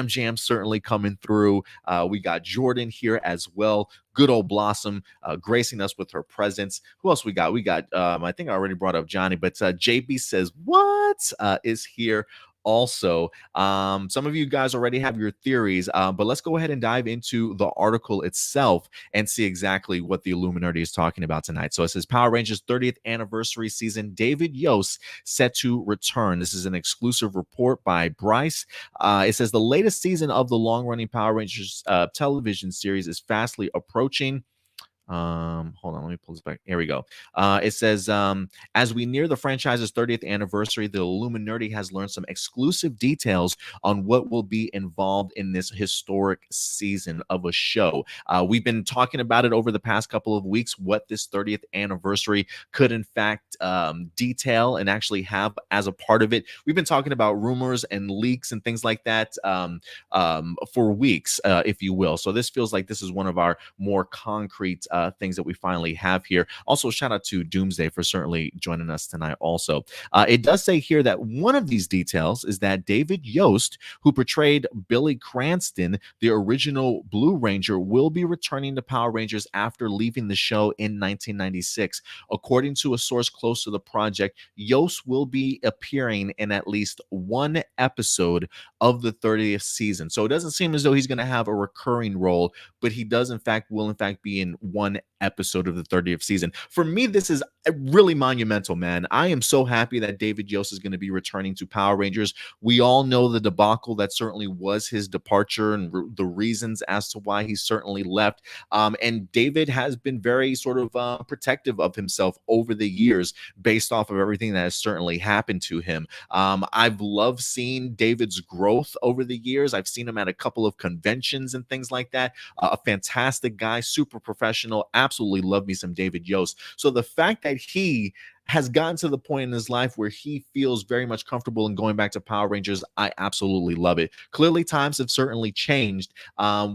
Jam certainly coming through. We got Jordan here as well. Good old Blossom gracing us with her presence. Who else we got? We got, I think I already brought up Johnny, but JB says, what is here? Also, some of you guys already have your theories, but let's go ahead and dive into the article itself and see exactly what the Illuminerdi is talking about tonight. So it says Power Rangers 30th anniversary season, David Yost set to return. This is an exclusive report by Bryce. It says the latest season of the long-running Power Rangers television series is fastly approaching. Hold on, let me pull this back. Here we go. It says, as we near the franchise's 30th anniversary, the Illuminerdi has learned some exclusive details on what will be involved in this historic season of a show. We've been talking about it over the past couple of weeks, what this 30th anniversary could in fact detail and actually have as a part of it. We've been talking about rumors and leaks and things like that for weeks, if you will. So this feels like this is one of our more concrete things that we finally have here. Also, shout out to Doomsday for certainly joining us tonight also. It does say here that one of these details is that David Yost, who portrayed Billy Cranston, the original Blue Ranger, will be returning to Power Rangers after leaving the show in 1996. According to a source close to the project, Yost will be appearing in at least one episode of the 30th season. So it doesn't seem as though he's going to have a recurring role, but he does in fact be in one episode of the 30th season. For me, this is really monumental, man. I am so happy that David Yost is going to be returning to Power Rangers. We all know the debacle that certainly was his departure and the reasons as to why he certainly left. And David has been very sort of protective of himself over the years based off of everything that has certainly happened to him. I've loved seeing David's growth over the years. I've seen him at a couple of conventions and things like that. A fantastic guy, super professional. Absolutely love me some David Yost. So the fact that he has gotten to the point in his life where he feels very much comfortable in going back to Power Rangers, I absolutely love it. Clearly, times have certainly changed.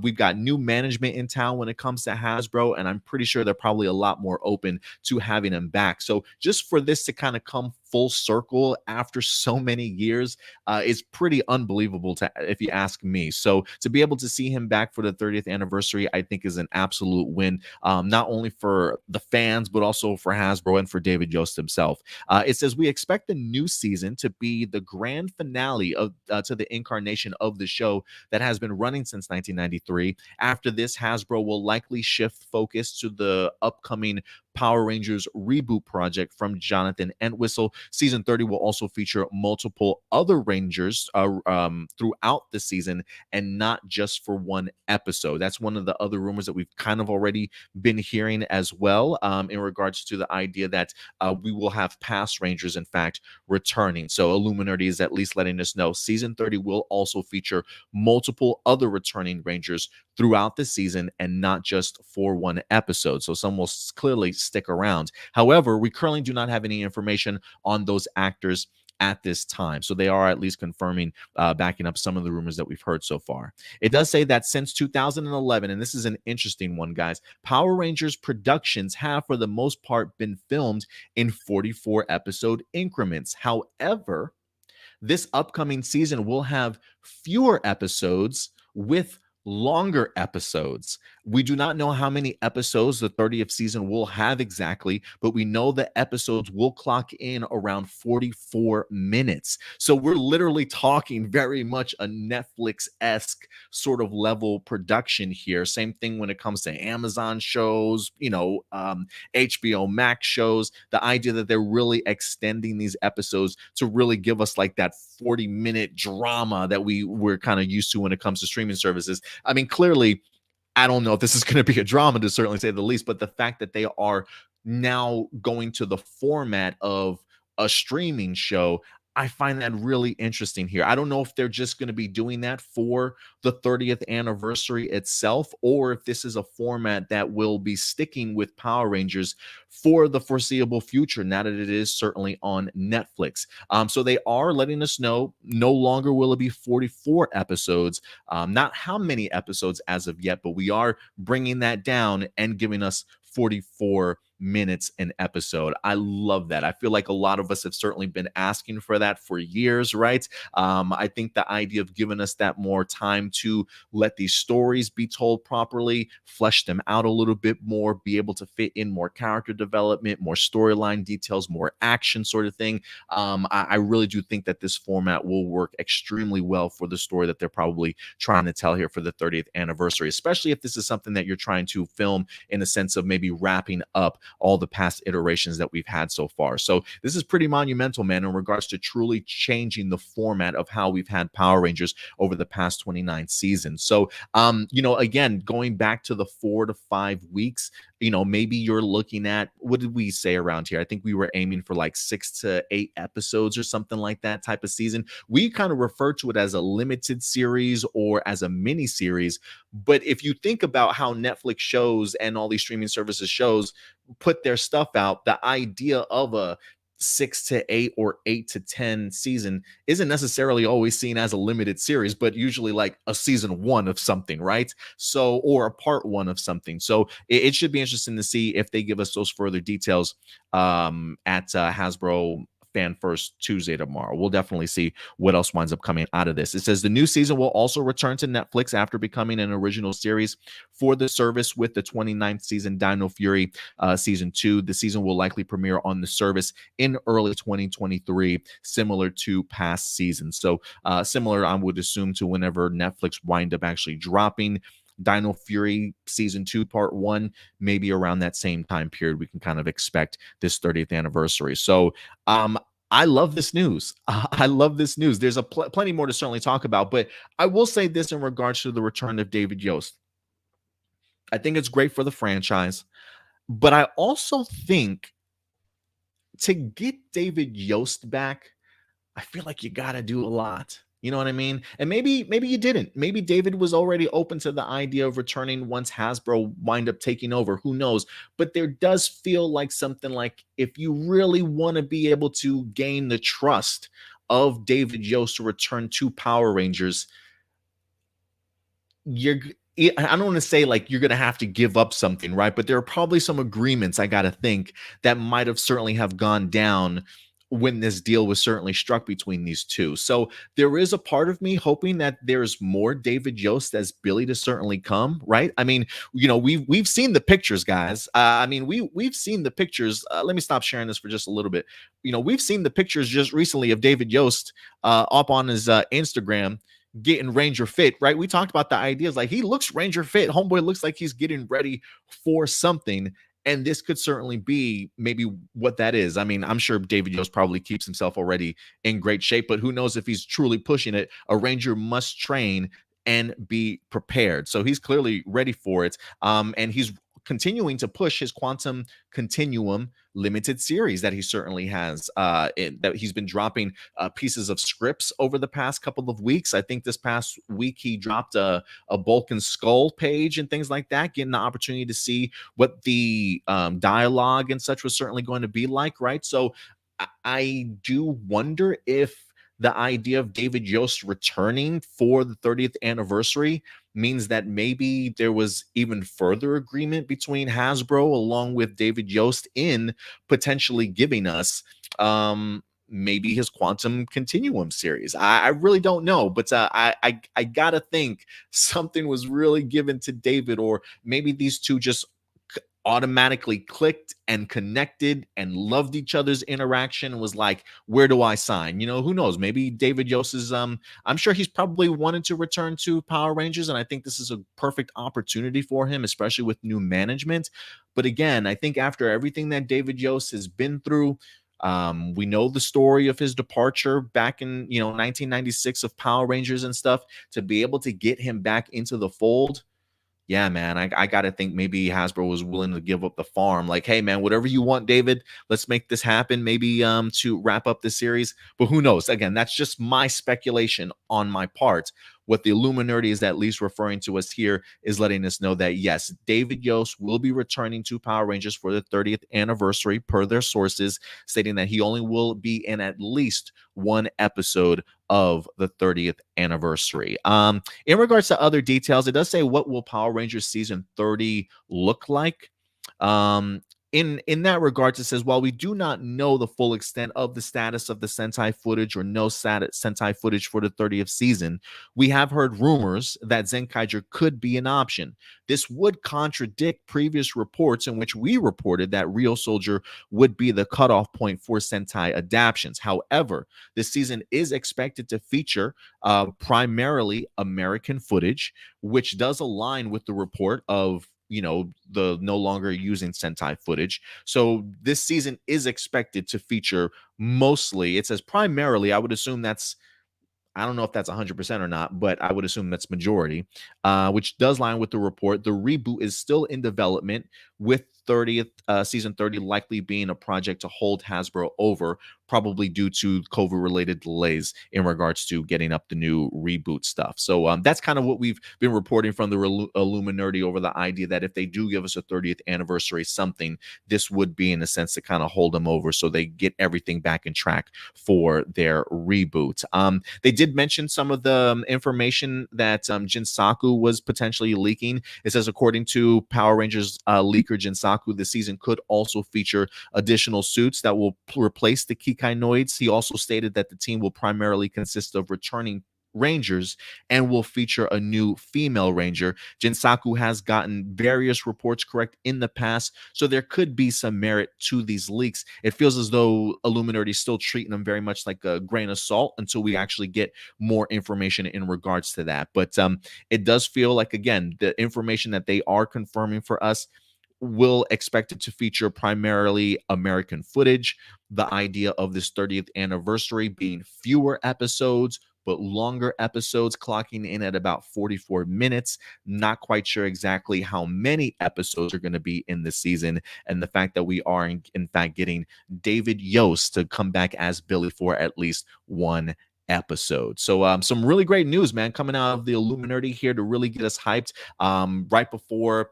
We've got new management in town when it comes to Hasbro, and I'm pretty sure they're probably a lot more open to having him back. So just for this to kind of come full circle after so many years is pretty unbelievable, if you ask me. So to be able to see him back for the 30th anniversary, I think is an absolute win, not only for the fans, but also for Hasbro and for David Yost himself. It says we expect the new season to be the grand finale of to the incarnation of the show that has been running since 1993. After this, Hasbro will likely shift focus to the upcoming Power Rangers reboot project from Jonathan Entwistle. Season 30 will also feature multiple other Rangers throughout the season and not just for one episode. That's one of the other rumors that we've kind of already been hearing as well, in regards to the idea that we will have past Rangers, in fact, returning. So Illuminerdi is at least letting us know season 30 will also feature multiple other returning Rangers throughout the season and not just for one episode. So some will clearly stick around. However, we currently do not have any information on those actors at this time. So they are at least confirming, backing up some of the rumors that we've heard so far. It does say that since 2011, and this is an interesting one, guys, Power Rangers productions have, for the most part, been filmed in 44 episode increments. However, this upcoming season will have fewer episodes with longer episodes. We do not know how many episodes the 30th season will have exactly, but we know the episodes will clock in around 44 minutes. So we're literally talking very much a Netflix-esque sort of level production here. Same thing when it comes to Amazon shows, HBO Max shows. The idea that they're really extending these episodes to really give us like that 40-minute drama that we're kind of used to when it comes to streaming services. I mean, clearly, I don't know if this is going to be a drama, to certainly say the least, but the fact that they are now going to the format of a streaming show, I find that really interesting here. I don't know if they're just going to be doing that for the 30th anniversary itself, or if this is a format that will be sticking with Power Rangers for the foreseeable future, now that it is certainly on Netflix. So they are letting us know no longer will it be 44 episodes, not how many episodes as of yet, but we are bringing that down and giving us 44 minutes an episode. I love that. I feel like a lot of us have certainly been asking for that for years, right? I think the idea of giving us that more time to let these stories be told properly, flesh them out a little bit more, be able to fit in more character development, more storyline details, more action sort of thing. I really do think that this format will work extremely well for the story that they're probably trying to tell here for the 30th anniversary, especially if this is something that you're trying to film in the sense of maybe wrapping up all the past iterations that we've had so far. So this is pretty monumental, man, in regards to truly changing the format of how we've had Power Rangers over the past 29 seasons. So, again, going back to the 4 to 5 weeks, maybe you're looking at, what did we say around here? I think we were aiming for like 6 to 8 episodes or something like that type of season. We kind of refer to it as a limited series or as a mini series. But if you think about how Netflix shows and all these streaming services shows put their stuff out, the idea of a 6 to 8 or 8 to 10 season isn't necessarily always seen as a limited series, but usually like a season one of something, right? So, or a part one of something. So it should be interesting to see if they give us those further details at Hasbro Fan First Tuesday tomorrow. We'll definitely see what else winds up coming out of this. It says the new season will also return to Netflix after becoming an original series for the service with the 29th season Dino Fury season 2. The season will likely premiere on the service in early 2023, similar to past seasons. So similar, I would assume, to whenever Netflix wind up actually dropping Dino Fury season 2 part 1, maybe around that same time period we can kind of expect this 30th anniversary. So I love this news. I love this news. There's plenty more to certainly talk about, but I will say this in regards to the return of David Yost. I think it's great for the franchise, but I also think to get David Yost back, I feel like you got to do a lot. You know what I mean? And maybe you didn't. Maybe David was already open to the idea of returning once Hasbro wind up taking over. Who knows? But there does feel like something like, if you really want to be able to gain the trust of David Yost to return to Power Rangers, I don't want to say like you're going to have to give up something, right? But there are probably some agreements, I got to think, that might have certainly have gone down when this deal was certainly struck between these two. So there is a part of me hoping that there's more David Yost as Billy to certainly come, right? I mean, we've seen the pictures, guys. We've seen the pictures. Let me stop sharing this for just a little bit. We've seen the pictures just recently of David Yost up on his Instagram getting Ranger fit, right? We talked about the ideas, like he looks Ranger fit. Homeboy looks like he's getting ready for something. And this could certainly be maybe what that is. I mean, I'm sure David Yost probably keeps himself already in great shape, but who knows if he's truly pushing it. A Ranger must train and be prepared. So he's clearly ready for it. And he's continuing to push his Quantum Continuum limited series that he certainly has. That he's been dropping pieces of scripts over the past couple of weeks. I think this past week he dropped a Bulk and Skull page and things like that, getting the opportunity to see what the dialogue and such was certainly going to be like, right? So I do wonder if the idea of David Yost returning for the 30th anniversary means that maybe there was even further agreement between Hasbro along with David Yost in potentially giving us maybe his Quantum Continuum series. I really don't know, but I gotta think something was really given to David, or maybe these two just automatically clicked and connected and loved each other's interaction and was like, where do I sign? Who knows? Maybe David Yost is I'm sure he's probably wanted to return to Power Rangers, and I think this is a perfect opportunity for him, especially with new management. But again, I think after everything that David Yost has been through, we know the story of his departure back in 1996 of Power Rangers and stuff. To be able to get him back into the fold, yeah, man, I got to think maybe Hasbro was willing to give up the farm. Like, hey, man, whatever you want, David, let's make this happen. Maybe to wrap up the series. But who knows? Again, that's just my speculation on my part. What the Illuminerdi is at least referring to us here is letting us know that, yes, David Yost will be returning to Power Rangers for the 30th anniversary per their sources, stating that he only will be in at least one episode of the 30th anniversary. In regards to other details, it does say, what will Power Rangers season 30 look like? in that regards, it says, while we do not know the full extent of the status of the Sentai footage or no Sentai footage for the 30th season, we have heard rumors that Zenkaiger could be an option. This would contradict previous reports in which we reported that Real Soldier would be the cutoff point for Sentai adaptations. However, this season is expected to feature primarily American footage, which does align with the report of the no longer using Sentai footage. So this season is expected to feature mostly, it says primarily, I would assume that's, I don't know if that's 100% or not, but I would assume that's majority, which does line with the report. The reboot is still in development, with 30th season 30 likely being a project to hold Hasbro over, probably due to COVID-related delays in regards to getting up the new reboot stuff. So that's kind of what we've been reporting from the Illuminerdi over the idea that if they do give us a 30th anniversary something, this would be in a sense to kind of hold them over so they get everything back in track for their reboot. They did mention some of the information that Jinsaku was potentially leaking. It says, according to Power Rangers leaker Jinsaku, the season could also feature additional suits that will replace the Kikainoids. He also stated that the team will primarily consist of returning Rangers and will feature a new female Ranger. Jinsaku has gotten various reports correct in the past, so there could be some merit to these leaks. It feels as though Illuminati is still treating them very much like a grain of salt until we actually get more information in regards to that. But it does feel like, again, the information that they are confirming for us will expect it to feature primarily American footage. The idea of this 30th anniversary being fewer episodes, but longer episodes, clocking in at about 44 minutes. Not quite sure exactly how many episodes are going to be in the season. And the fact that we are, in fact, getting David Yost to come back as Billy for at least one episode. So some really great news, man, coming out of the Illuminerdi here to really get us hyped right before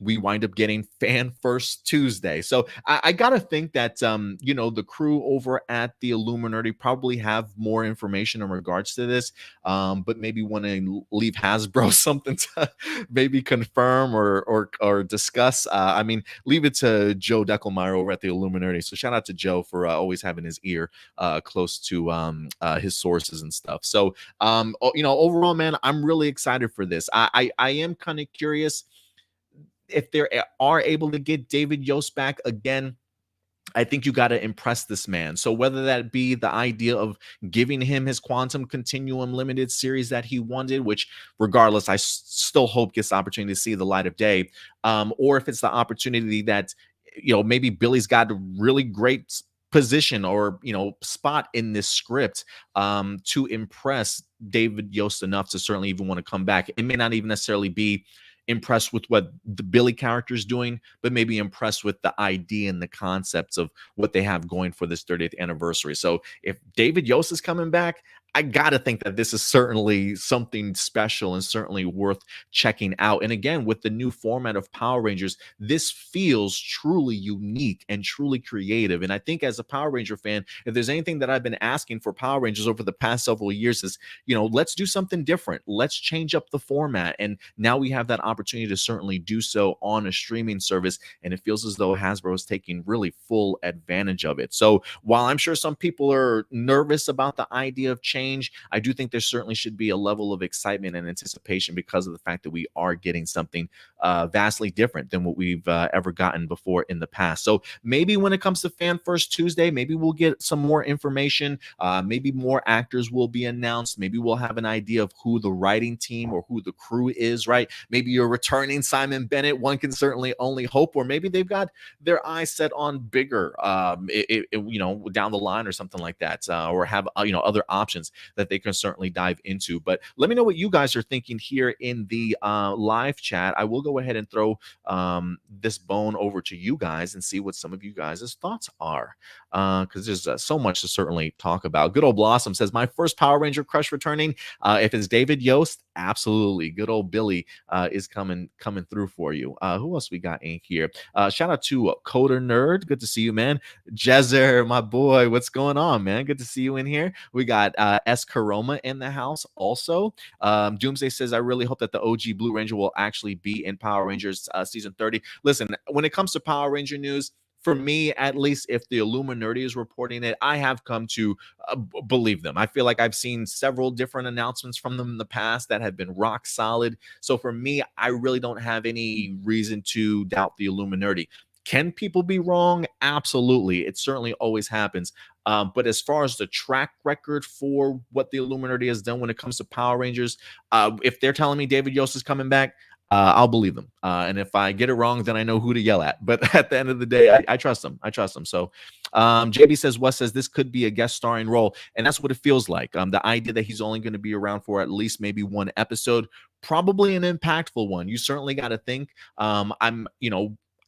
we wind up getting Fan First Tuesday. So I gotta think that the crew over at the Illuminati probably have more information in regards to this, but maybe want to leave Hasbro something to maybe confirm or discuss. I mean, leave it to Joe Deckelmeyer over at the Illuminati. So shout out to Joe for always having his ear close to his sources and stuff. So overall, man, I'm really excited for this. I am kind of curious if they are able to get David Yost back again. I think you got to impress this man. So whether that be the idea of giving him his Quantum Continuum limited series that he wanted, which regardless, I still hope gets the opportunity to see the light of day, or if it's the opportunity that, maybe Billy's got a really great position or, spot in this script to impress David Yost enough to certainly even want to come back. It may not even necessarily be impressed with what the Billy character is doing, but maybe impressed with the idea and the concepts of what they have going for this 30th anniversary. So if David Yost is coming back, I got to think that this is certainly something special and certainly worth checking out. And again, with the new format of Power Rangers, this feels truly unique and truly creative. And I think as a Power Ranger fan, if there's anything that I've been asking for Power Rangers over the past several years is, let's do something different. Let's change up the format. And now we have that opportunity to certainly do so on a streaming service. And it feels as though Hasbro is taking really full advantage of it. So while I'm sure some people are nervous about the idea of change, I do think there certainly should be a level of excitement and anticipation because of the fact that we are getting something vastly different than what we've ever gotten before in the past. So maybe when it comes to Fan First Tuesday, maybe we'll get some more information. Maybe more actors will be announced. Maybe we'll have an idea of who the writing team or who the crew is, right? Maybe you're returning Simon Bennett. One can certainly only hope, or maybe they've got their eyes set on bigger, down the line or something like that, or have, other options that they can certainly dive into. But let me know what you guys are thinking here in the live chat. I will go ahead and throw this bone over to you guys and see what some of you guys' thoughts are, because there's so much to certainly talk about. Good old Blossom says, my first Power Ranger crush returning. If it's David Yost, absolutely. Good old Billy is coming through for you. Who else we got in here? Shout out to Coder Nerd. Good to see you, man. Jezer, my boy, what's going on, man? Good to see you in here. We got S. Karoma in the house also. Doomsday says, I really hope that the OG Blue Ranger will actually be in Power Rangers season 30. Listen, when it comes to Power Ranger news, for me, at least, if the Illuminerdi is reporting it, I have come to believe them. I feel like I've seen several different announcements from them in the past that have been rock solid. So for me, I really don't have any reason to doubt the Illuminerdi. Can people be wrong? Absolutely. It certainly always happens. But as far as the track record for what the Illuminerdi has done when it comes to Power Rangers, if they're telling me David Yost is coming back, I'll believe them. And if I get it wrong, then I know who to yell at. But at the end of the day, I trust them. I trust them. So JB says, Wes says this could be a guest starring role. And that's what it feels like. The idea that he's only going to be around for at least maybe one episode, probably an impactful one. You certainly got to think.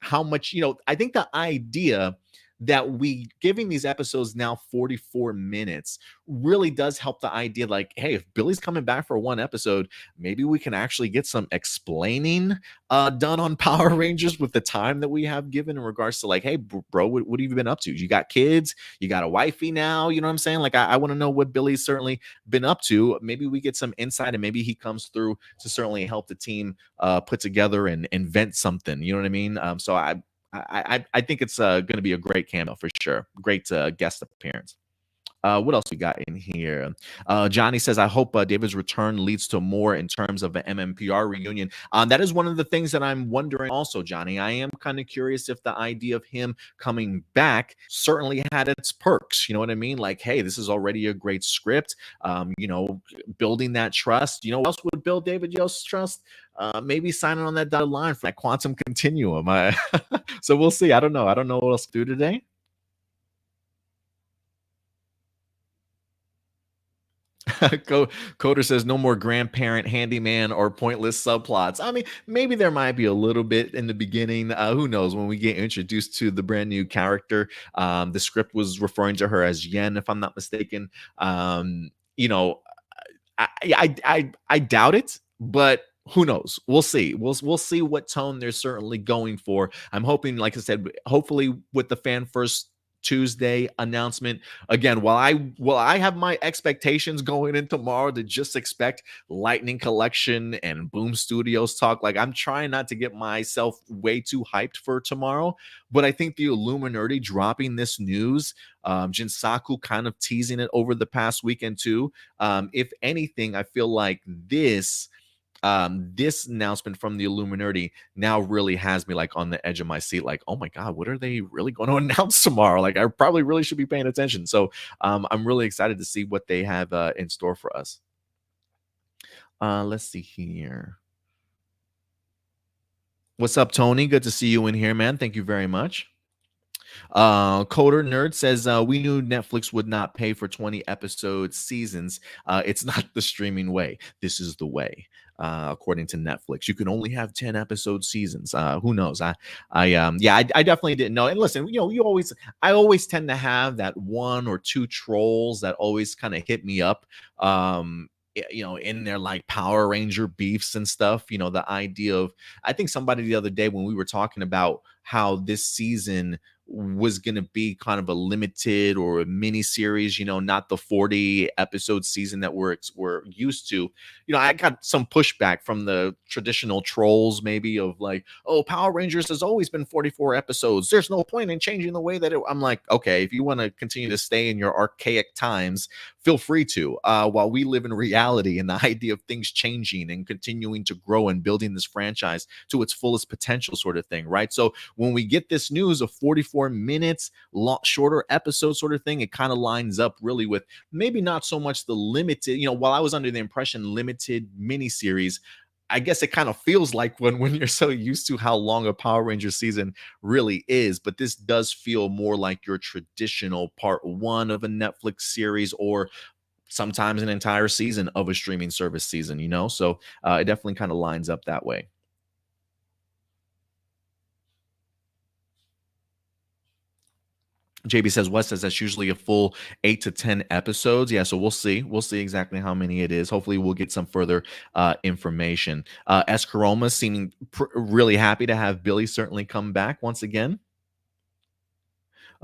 How much, I think the idea that we giving these episodes now 44 minutes really does help the idea, like, hey, if Billy's coming back for one episode, maybe we can actually get some explaining done on Power Rangers with the time that we have given in regards to, like, hey, bro, what have you been up to? You got kids, you got a wifey now, you know what I'm saying? Like, I want to know what Billy's certainly been up to. Maybe we get some insight, and maybe he comes through to certainly help the team put together and invent something, you know what I mean? So I think it's going to be a great cameo for sure. Great guest appearance. What else we got in here? Johnny says, I hope David's return leads to more in terms of an MMPR reunion. That is one of the things that I'm wondering also, Johnny. I am kind of curious if the idea of him coming back certainly had its perks. You know what I mean? Like, hey, this is already a great script. Building that trust. You know what else would build David Yost's trust? Maybe signing on that dotted line for that quantum continuum. So we'll see. I don't know. I don't know what else to do today. Coder says no more grandparent, handyman, or pointless subplots. I mean, maybe there might be a little bit in the beginning. Who knows? When we get introduced to the brand new character, the script was referring to her as Yen, if I'm not mistaken. You know, I doubt it, but who knows? We'll see. We'll see what tone they're certainly going for. I'm hoping, like I said, hopefully with the Fan First Tuesday announcement. Again, while I have my expectations going in tomorrow to just expect Lightning Collection and Boom Studios talk, like, I'm trying not to get myself way too hyped for tomorrow. But I think the Illuminerdi dropping this news, Jinsaku kind of teasing it over the past weekend too. If anything, I feel like this announcement from the Illuminerdi now really has me like on the edge of my seat, like, oh my god, what are they really going to announce tomorrow? Like, I probably really should be paying attention. So I'm really excited to see what they have in store for us. Let's see here. What's up, Tony? Good to see you in here, man. Thank you very much. Coder Nerd says, we knew Netflix would not pay for 20 episode seasons. It's not the streaming way. This is the way. According to Netflix, you can only have 10 episode seasons. Who knows? I definitely didn't know. And listen, I always tend to have that one or two trolls that always kind of hit me up. In their like Power Ranger beefs and stuff. The idea of, I think somebody the other day when we were talking about how this season was going to be kind of a limited or a mini series, not the 40 episode season that we're used to. I got some pushback from the traditional trolls, maybe, of like, oh, Power Rangers has always been 44 episodes. There's no point in changing the way that I'm like, okay, if you want to continue to stay in your archaic times, feel free to, while we live in reality and the idea of things changing and continuing to grow and building this franchise to its fullest potential sort of thing, right? So when we get this news of 44 minutes, shorter episode sort of thing, it kind of lines up really with maybe not so much the limited, while I was under the impression limited miniseries, I guess it kind of feels like when you're so used to how long a Power Ranger season really is, but this does feel more like your traditional part one of a Netflix series, or sometimes an entire season of a streaming service season, so it definitely kind of lines up that way. JB says West says that's usually a full 8 to 10 episodes. Yeah, so we'll see. We'll see exactly how many it is. Hopefully, we'll get some further information. Escaroma seeming really happy to have Billy certainly come back once again.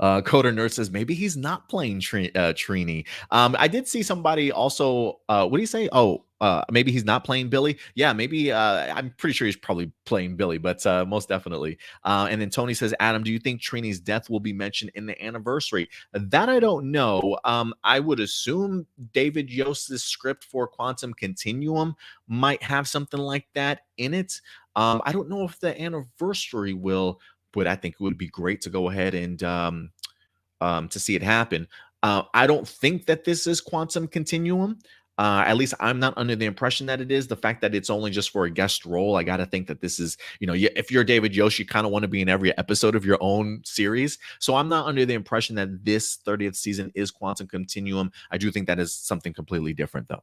Coder Nerd says maybe he's not playing Trini. I did see somebody also. What do you say? Oh, maybe he's not playing Billy. Yeah, maybe. I'm pretty sure he's probably playing Billy, but most definitely. And then Tony says, Adam, do you think Trini's death will be mentioned in the anniversary? That I don't know. I would assume David Yost's script for Quantum Continuum might have something like that in it. I don't know if the anniversary will, but I think it would be great to go ahead and to see it happen. I don't think that this is Quantum Continuum. At least I'm not under the impression that it is. The fact that it's only just for a guest role, I got to think that this is, if you're David Yost, you kind of want to be in every episode of your own series. So I'm not under the impression that this 30th season is Quantum Continuum. I do think that is something completely different, though.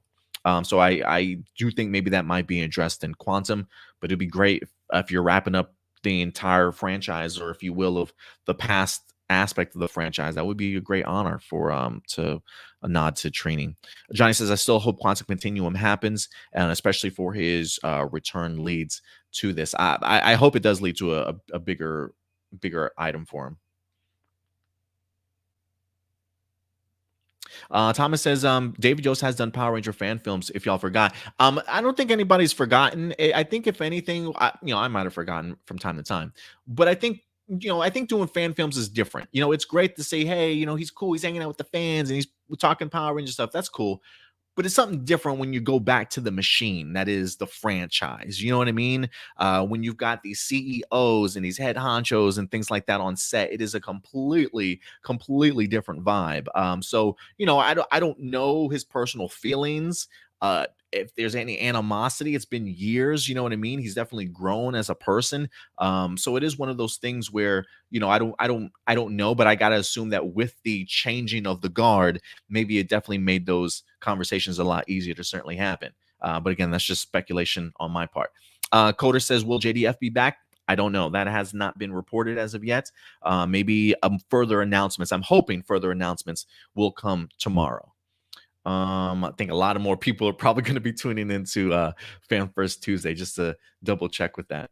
So I do think maybe that might be addressed in Quantum, but it'd be great if you're wrapping up the entire franchise, or if you will, of the past aspect of the franchise. That would be a great honor for to a nod to Trini. Johnny says, I still hope Quantum Continuum happens, and especially for his return leads to this. I hope it does lead to a bigger item for him. Thomas says, David Yost has done Power Ranger fan films, if y'all forgot. I don't think anybody's forgotten. I think if anything, I might have forgotten from time to time. But I think, I think doing fan films is different. It's great to say, hey, he's cool. He's hanging out with the fans and he's talking Power Ranger stuff. That's cool. But it's something different when you go back to the machine that is the franchise. You know what I mean? When you've got these CEOs and these head honchos and things like that on set, it is a completely different vibe. So I don't know his personal feelings. If there's any animosity, it's been years. You know what I mean? He's definitely grown as a person. So it is one of those things where I don't know, but I gotta assume that with the changing of the guard, maybe it definitely made those conversations a lot easier to certainly happen. But again, that's just speculation on my part. Coder says, will JDF be back? I don't know. That has not been reported as of yet. Maybe further announcements. I'm hoping further announcements will come tomorrow. I think a lot of more people are probably going to be tuning into Fan First Tuesday just to double check with that.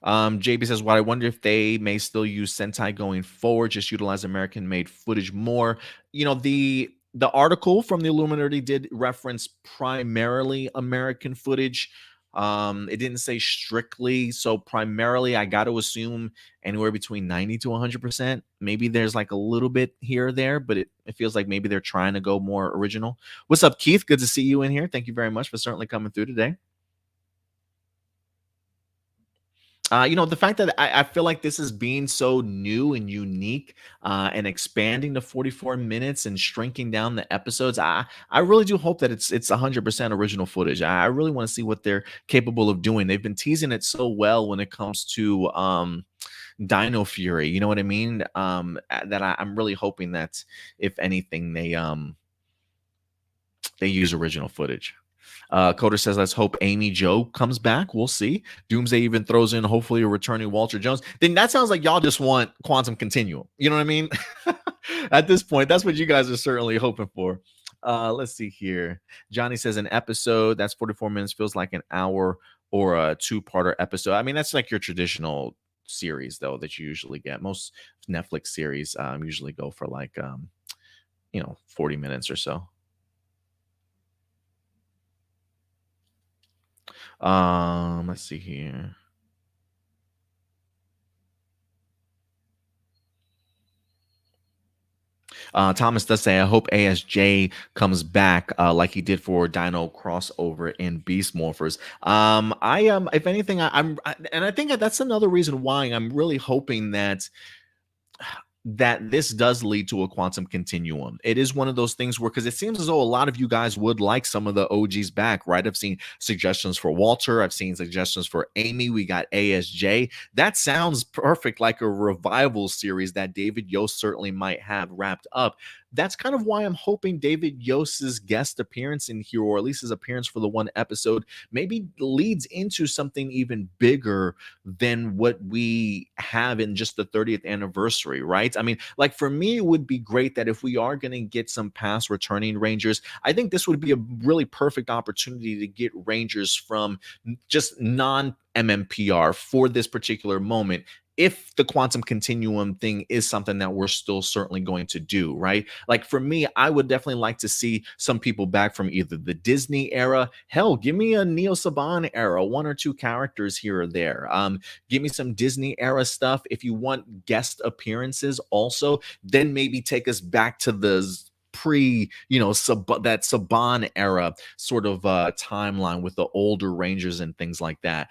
JB says, well, I wonder if they may still use Sentai going forward, just utilize American-made footage more. The article from the Illuminerdi did reference primarily American footage. It didn't say strictly, so primarily I got to assume anywhere between 90 to 100%. Maybe there's like a little bit here or there, but it feels like maybe they're trying to go more original. What's up, Keith? Good to see you in here. Thank you very much for certainly coming through today. The fact that I feel like this is being so new and unique and expanding to 44 minutes and shrinking down the episodes, I really do hope that it's 100% original footage. I really want to see what they're capable of doing. They've been teasing it so well when it comes to Dino Fury. You know what I mean? That I'm really hoping that if anything, they use original footage. Coder says, let's hope Amy Jo comes back. We'll see. Doomsday even throws in, hopefully, a returning Walter Jones. Then that sounds like y'all just want Quantum Continuum. You know what I mean? At this point, that's what you guys are certainly hoping for. Let's see here. Johnny says, an episode that's 44 minutes feels like an hour or a two-parter episode. I mean, that's like your traditional series, though, that you usually get. Most Netflix series usually go for like, 40 minutes or so. Let's see here. Thomas does say, I hope ASJ comes back like he did for Dino crossover in Beast Morphers. If anything, and I think that's another reason why I'm really hoping that this does lead to a Quantum Continuum. It is one of those things where, because it seems as though a lot of you guys would like some of the OGs back, right? I've seen suggestions for Walter. I've seen suggestions for Amy. We got ASJ. That sounds perfect, like a revival series that David Yost certainly might have wrapped up. that's kind of why I'm hoping David Yost's guest appearance in here, or at least his appearance for the one episode, maybe leads into something even bigger than what we have in just the 30th anniversary, right? I mean, like for me, it would be great that if we are going to get some past returning Rangers, I think this would be a really perfect opportunity to get Rangers from just non MMPR for this particular moment, if the quantum continuum thing is something that we're still certainly going to do, right? Like for me, I would definitely like to see some people back from either the Disney era. Hell, give me a Neo Saban era, one or two characters here or there. Give me some Disney era stuff. If you want guest appearances also, then maybe take us back to the pre, that Saban era sort of timeline with the older Rangers and things like that.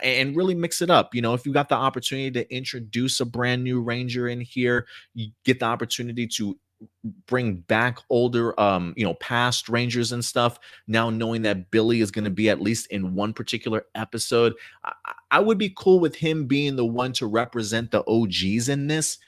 And really mix it up. If you got the opportunity to introduce a brand new Ranger in here, you get the opportunity to bring back older, past Rangers and stuff. Now knowing that Billy is going to be at least in one particular episode, I would be cool with him being the one to represent the OGs in this,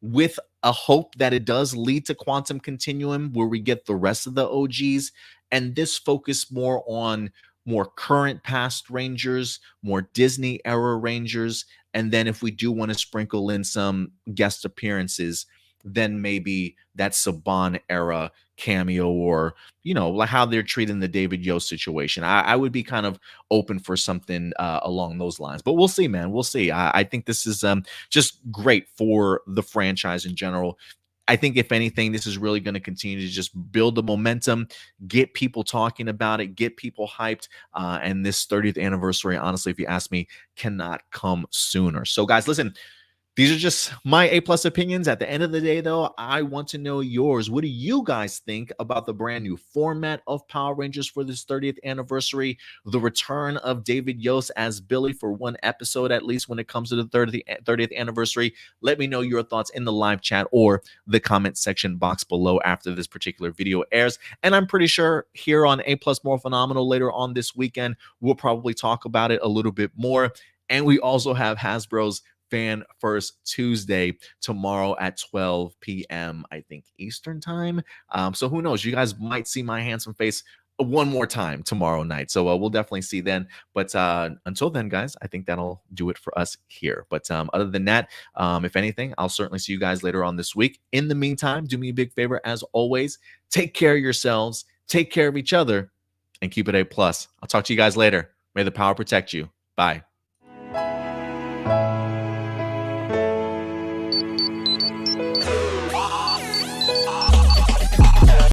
with a hope that it does lead to quantum continuum where we get the rest of the OGs, and this focus more on more current past Rangers, more Disney era Rangers, and then if we do want to sprinkle in some guest appearances, then maybe that Saban era cameo, or like how they're treating the David Yost situation. I would be kind of open for something along those lines, but we'll see, man. We'll see. I think this is just great for the franchise in general. I think if anything, this is really going to continue to just build the momentum, get people talking about it, get people hyped. And this 30th anniversary, honestly, if you ask me, cannot come sooner. So, guys, listen, these are just my A+ opinions. At the end of the day, though, I want to know yours. What do you guys think about the brand new format of Power Rangers for this 30th anniversary? The return of David Yost as Billy for one episode, at least when it comes to the 30th anniversary. Let me know your thoughts in the live chat or the comment section box below after this particular video airs. And I'm pretty sure here on A+ More Phenomenal later on this weekend, we'll probably talk about it a little bit more. And we also have Hasbro's Fan First Tuesday tomorrow at 12 p.m. I think Eastern time. So who knows? You guys might see my handsome face one more time tomorrow night. So we'll definitely see then. But until then, guys, I think that'll do it for us here. But other than that, if anything, I'll certainly see you guys later on this week. In the meantime, do me a big favor, as always, take care of yourselves, take care of each other, and keep it A+. I'll talk to you guys later. May the power protect you. Bye.